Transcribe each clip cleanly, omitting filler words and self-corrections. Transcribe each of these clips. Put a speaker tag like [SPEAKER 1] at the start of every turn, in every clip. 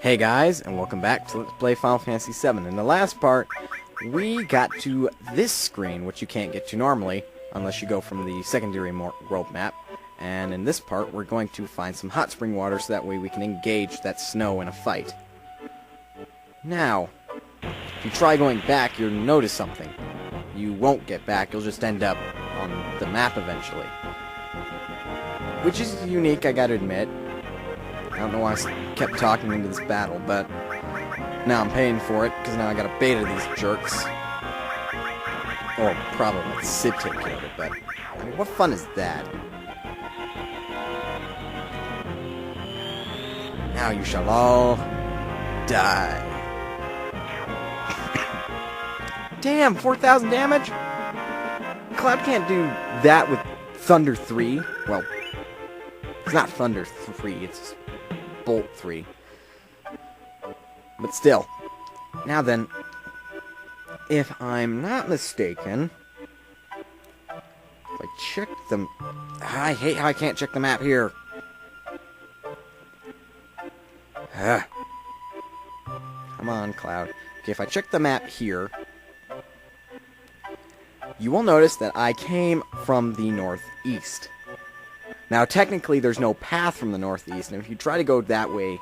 [SPEAKER 1] Hey guys, and welcome back to Let's Play Final Fantasy VII. In the last part, we got to this screen, which you can't get to normally, unless you go from the secondary world map. And in this part, we're going to find some hot spring water, so that way we can engage that snow in a fight. Now, if you try going back, you'll notice something. You won't get back, you'll just end up on the map eventually. Which is unique, I gotta admit. I don't know why I kept talking into this battle, but now I'm paying for it, because now I gotta beta these jerks. Or probably let Sid take care of it, but I mean, what fun is that? Now you shall all die. Damn, 4,000 damage? Cloud can't do that with Thunder 3. Well, it's not Thunder 3, it's Bolt 3. But still. Now then, if I'm not mistaken, if I check the... I hate how I can't check the map here. Come on, Cloud. Okay, if I check the map here, you will notice that I came from the northeast. Now, technically, there's no path from the northeast, and if you try to go that way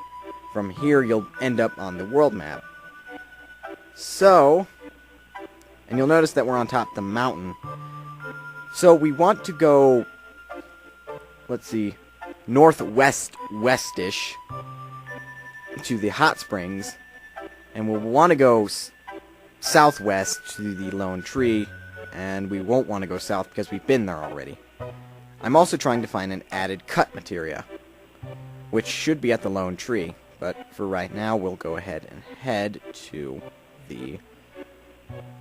[SPEAKER 1] from here, you'll end up on the world map. So, and you'll notice that we're on top of the mountain. So, we want to go, let's see, northwest-westish to the hot springs, and we'll want to go southwest to the lone tree, and we won't want to go south because we've been there already. I'm also trying to find an added cut materia, which should be at the lone tree, but for right now we'll go ahead and head to the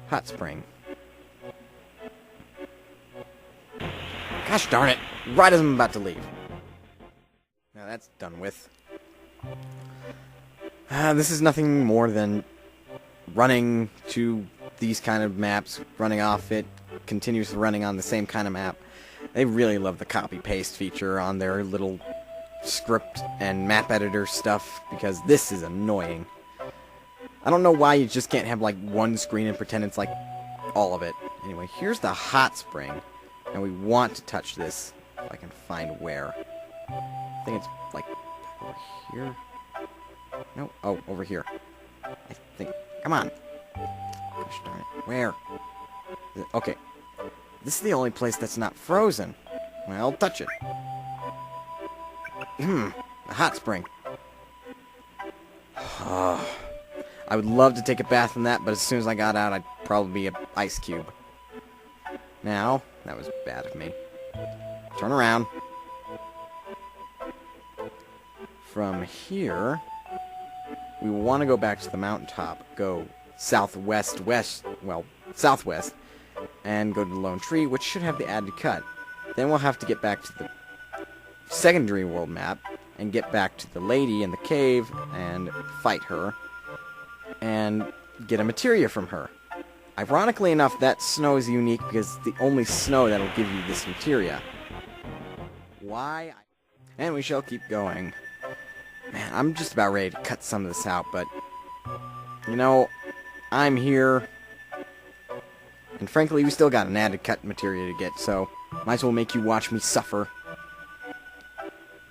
[SPEAKER 1] hot spring. Gosh darn it, right as I'm about to leave. Now that's done with. This is nothing more than running to these kind of maps, running off it, continuously running on the same kind of map. They really love the copy-paste feature on their little script and map editor stuff, because this is annoying. I don't know why you just can't have, like, one screen and pretend it's, like, all of it. Anyway, here's the hot spring, and we want to touch this, if I can find where. I think it's, like, over here? No? Oh, over here. I think... Come on! Gosh darn it. Where? Okay. This is the only place that's not frozen. Well, touch it. A hot spring. I would love to take a bath in that, but as soon as I got out, I'd probably be an ice cube. Now, that was bad of me. Turn around. From here, we want to go back to the mountaintop. Go southwest, southwest. And go to the lone tree, which should have the added cut. Then we'll have to get back to the secondary world map and get back to the lady in the cave and fight her and get a materia from her. Ironically enough, that snow is unique because it's the only snow that'll give you this materia. Why? And we shall keep going. Man, I'm just about ready to cut some of this out, but you know, I'm here. And frankly, we still got an added cut materia to get, so might as well make you watch me suffer.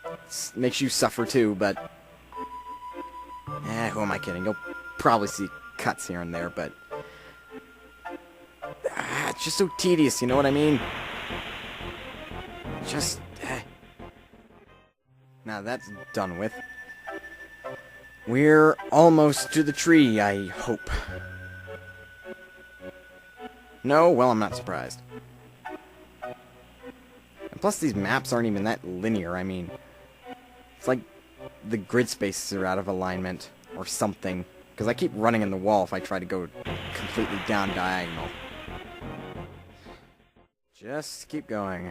[SPEAKER 1] It makes you suffer too, but... who am I kidding? You'll probably see cuts here and there, but... it's just so tedious, you know what I mean? Just... Now that's done with. We're almost to the tree, I hope. No? Well, I'm not surprised. And plus, these maps aren't even that linear. I mean, it's like the grid spaces are out of alignment or something. Because I keep running in the wall if I try to go completely down diagonal. Just keep going.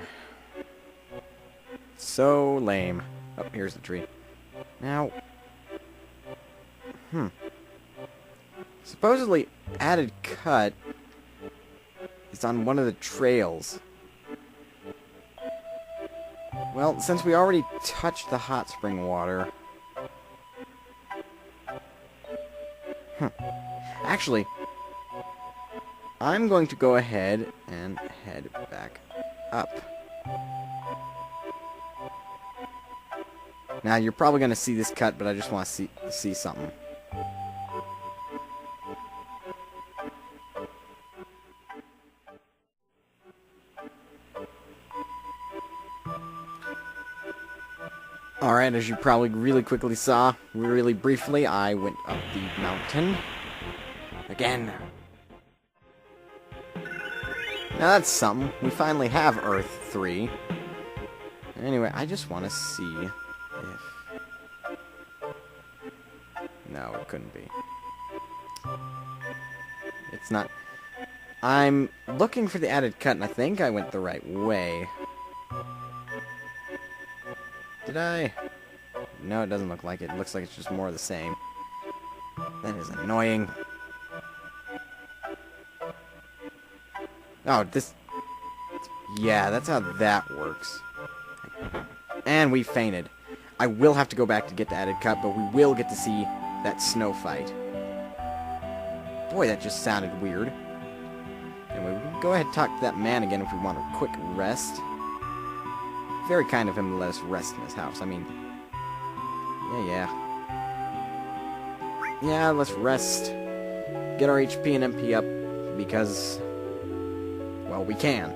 [SPEAKER 1] So lame. Oh, here's the tree. Now... Supposedly, added cut... It's on one of the trails. Well, since we already touched the hot spring water, Actually, I'm going to go ahead and head back up. Now, you're probably going to see this cut, but I just want to see something. Alright, as you probably really quickly saw, really briefly, I went up the mountain. Again. Now that's something. We finally have Earth 3. Anyway, I just want to see if... No, it couldn't be. It's not... I'm looking for the added cut, and I think I went the right way. Did I? No, it doesn't look like it. It looks like it's just more of the same. That is annoying. Oh, this... Yeah, that's how that works. And we fainted. I will have to go back to get the added cut, but we will get to see that snow fight. Boy, that just sounded weird. Anyway, we can go ahead and talk to that man again if we want a quick rest. Very kind of him to let us rest in his house. I mean... Yeah, let's rest. Get our HP and MP up, because... well, we can.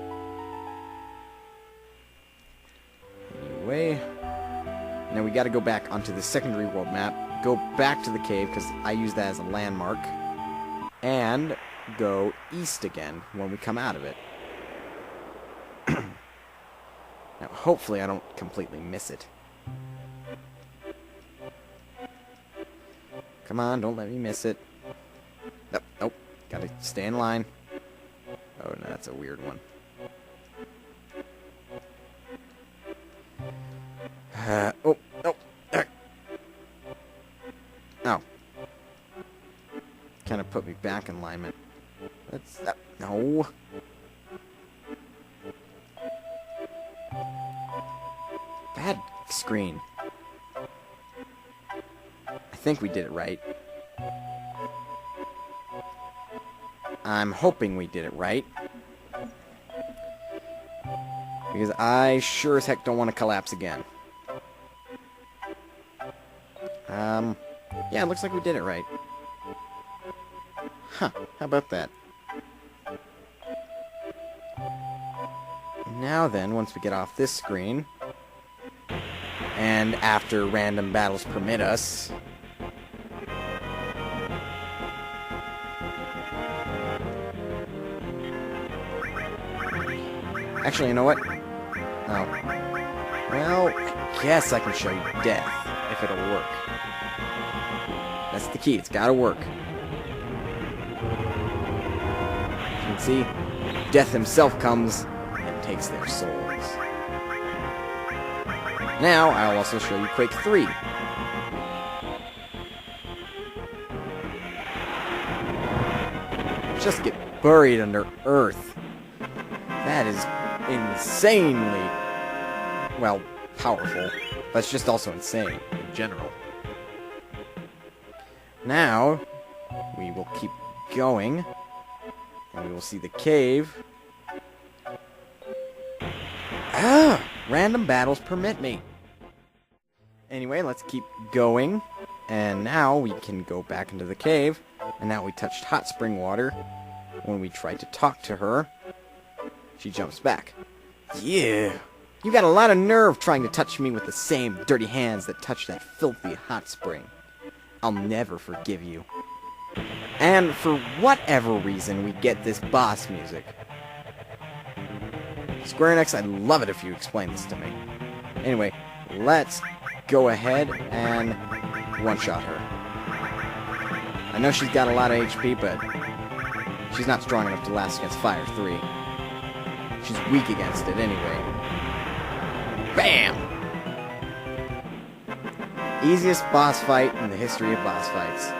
[SPEAKER 1] Anyway... Now we gotta go back onto the secondary world map, go back to the cave, because I use that as a landmark, and go east again when we come out of it. Now, hopefully I don't completely miss it. Come on, don't let me miss it. Nope, nope. Gotta stay in line. Oh, no, that's a weird one. Oh. Oh. Kind of put me back in alignment. That's... no. Bad screen. I think we did it right. I'm hoping we did it right. Because I sure as heck don't want to collapse again. Yeah, it looks like we did it right. Huh, how about that? Now then, once we get off this screen, and after random battles permit us, actually, you know what? Oh. Well, I guess I can show you death, if it'll work. That's the key, it's gotta work. You can see, death himself comes and takes their souls. Now, I'll also show you Quake 3. Just get buried under Earth. That is insanely, well, powerful. But it's just also insane in general. Now, we will keep going. And we will see the cave. Ah! Random battles permit me. Anyway, let's keep going. And now we can go back into the cave. And now we touched hot spring water. When we try to talk to her, she jumps back. Yeah! You got a lot of nerve trying to touch me with the same dirty hands that touched that filthy hot spring. I'll never forgive you. And for whatever reason, we get this boss music. Square Enix, I'd love it if you explain this to me. Anyway, let's go ahead and one-shot her. I know she's got a lot of HP, but she's not strong enough to last against Fire 3. She's weak against it anyway. Bam! Easiest boss fight in the history of boss fights.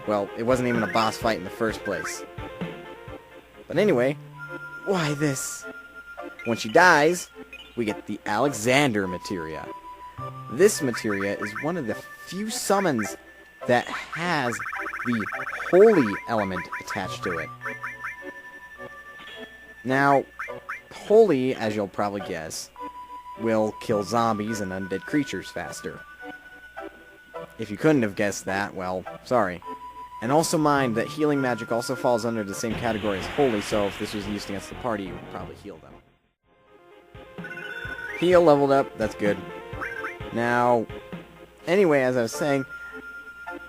[SPEAKER 1] Well, it wasn't even a boss fight in the first place. But anyway, why this? When she dies, we get the Alexander materia. This materia is one of the few summons that has the holy element attached to it. Now, holy, as you'll probably guess, will kill zombies and undead creatures faster. If you couldn't have guessed that, well, sorry. And also mind that healing magic also falls under the same category as holy, so if this was used against the party, you would probably heal them. Heal leveled up, that's good. Now, anyway, as I was saying,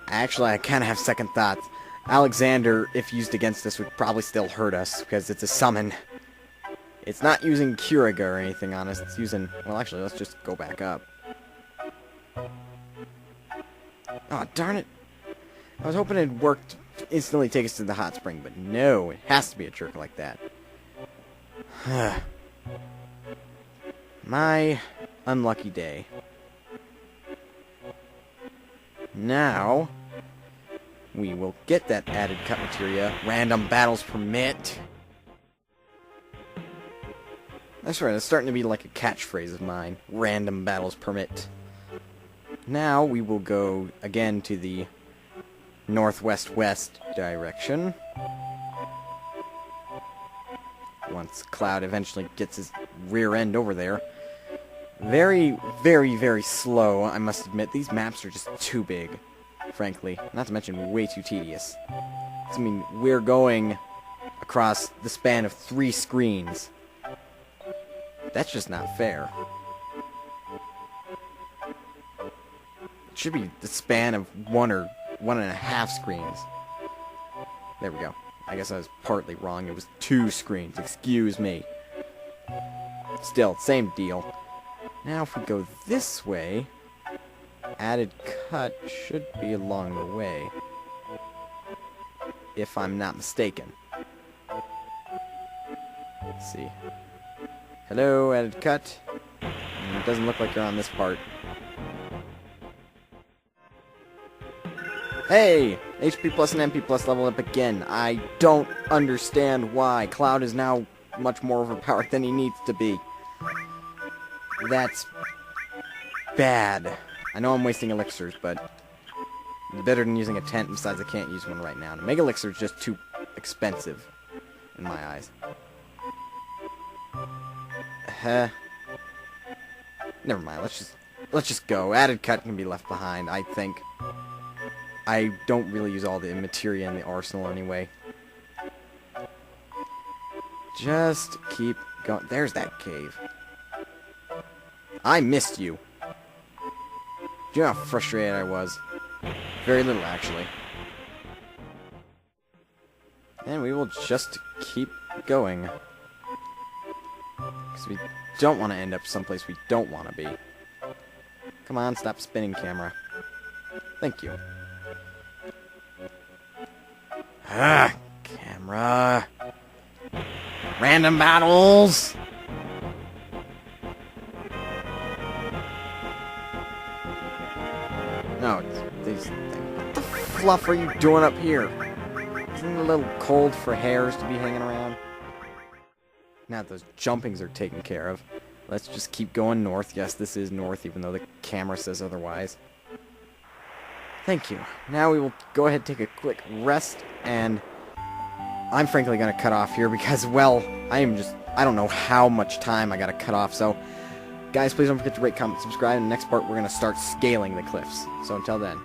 [SPEAKER 1] actually I kind of have second thoughts. Alexander, if used against us, would probably still hurt us, because it's a summon. It's not using Curiga or anything on us, it's using... Well, actually, let's just go back up. Oh, darn it. I was hoping it'd work to instantly take us to the hot spring, but no, it has to be a jerk like that. My unlucky day. Now, we will get that added cut materia. Random battles permit. That's right, it's starting to be like a catchphrase of mine. Random battles permit. Now, we will go again to the northwest-west direction. Once Cloud eventually gets his rear end over there. Very, very, very slow, I must admit. These maps are just too big, frankly. Not to mention way too tedious. I mean, we're going across the span of 3 screens. That's just not fair. It should be the span of 1 or 1.5 screens. There we go. I guess I was partly wrong. It was 2 screens. Excuse me. Still, same deal. Now if we go this way, added cut should be along the way. If I'm not mistaken. Let's see. Hello, added cut. It doesn't look like you're on this part. Hey! HP plus and MP plus level up again. I don't understand why. Cloud is now much more overpowered than he needs to be. That's bad. I know I'm wasting elixirs, but better than using a tent. Besides, I can't use one right now. And Mega Elixir is just too expensive in my eyes. Never mind. Let's just go. Added cut can be left behind, I think. I don't really use all the materia in the arsenal anyway. Just keep going. There's that cave. I missed you. Do you know how frustrated I was? Very little, actually. And we will just keep going. Because we don't want to end up someplace we don't want to be. Come on, stop spinning, camera. Thank you. Camera. Random battles! No, these... What the fluff are you doing up here? Isn't it a little cold for hairs to be hanging around? Now that those jumpings are taken care of, let's just keep going north. Yes, this is north, even though the camera says otherwise. Thank you. Now we will go ahead and take a quick rest, and I'm frankly going to cut off here because, well, I don't know how much time I got to cut off, so guys, please don't forget to rate, comment, subscribe. In the next part, we're going to start scaling the cliffs. So until then.